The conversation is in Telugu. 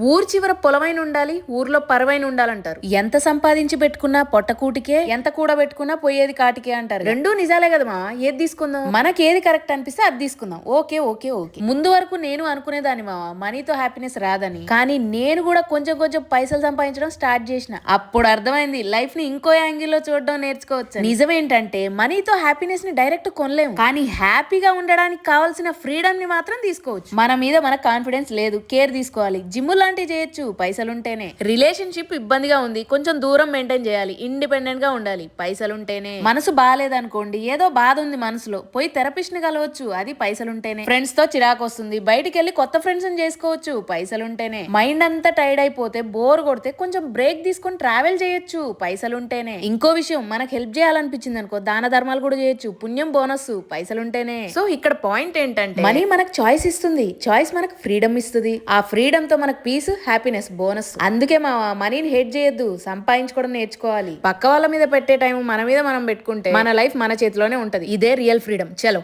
ఊరు చివర పొలమైన ఉండాలి, ఊర్లో పరవైన ఉండాలంటారు. ఎంత సంపాదించి పెట్టుకున్నా పొట్టకూటికే, ఎంత కూడా పెట్టుకున్నా పోయేది కాటికే అంటారు. రెండూ నిజాలే కదమా. ఏది తీసుకుందాం, మనకి ఏది కరెక్ట్ అనిపిస్తే అది తీసుకుందాం. Okay okay okay. ముందు వరకు నేను అనుకునేదాన్ని మావా మనీతో హ్యాపీనెస్ రాదని. కానీ నేను కూడా కొంచెం కొంచెం పైసలు సంపాదించడం స్టార్ట్ చేసిన. అప్పుడు అర్థమైంది లైఫ్ ని ఇంకో యాంగిల్ లో చూడడం నేర్చుకోవచ్చు. నిజమేంటంటే మనీతో హ్యాపీనెస్ ని డైరెక్ట్ కొనలేము, కానీ హ్యాపీగా ఉండడానికి కావాల్సిన ఫ్రీడమ్ ని మాత్రం తీసుకోవచ్చు. మన మీద మన కాన్ఫిడెన్స్ లేదు, కేర్ తీసుకోవాలి, జిమ్ లాంటివి చేయొచ్చు పైసలుంటేనే. రిలేషన్షిప్ ఇబ్బందిగా ఉంది, కొంచెం దూరం మెయింటైన్ చేయాలి, ఇండిపెండెంట్ గా ఉండాలి పైసలుంటేనే. మనసు బాగాలేదనుకోండి, ఏదో బాధ ఉంది మనసులో, పోయి థెరపిస్ట్ ని కలవచ్చు, అది పైసలుంటేనే. ఫ్రెండ్స్ తో చిరాకు వస్తుంది, బయటికి వెళ్ళి కొత్త ఫ్రెండ్స్ ని చేసుకోవచ్చు పైసలుంటేనే. మైండ్ అంతా టైర్డ్ అయిపోతే, బోర్ కొడితే కొంచెం బ్రేక్ తీసుకొని ట్రావెల్ చేయొచ్చు పైసలుంటేనే. ఇంకో విషయం, మనకు హెల్ప్ చేయాలనిపించింది అనుకో, దాన ధర్మాలు కూడా చేయొచ్చు, పుణ్యం బోనస్ పైసలుంటేనే. సో ఇక్కడ పాయింట్ ఏంటంటే మనీ మనకు చాయిస్ ఇస్తుంది, చాయిస్ మనకు ఫ్రీడమ్ ఇస్తుంది. ఆ ఫ్రీడమ్ తో మనకు పీస్, హ్యాపీనెస్, బోనస్. అందుకే మా మనీని హేట్ చేయొద్దు, సంపాదించుకోవడం నేర్చుకోవాలి. పక్క వాళ్ళ మీద పెట్టే టైం మన మీద మనం పెట్టుకుంటే మన లైఫ్ మన చేతిలోనే ఉంటది. ఇదే రియల్ ఫ్రీడమ్. చలో.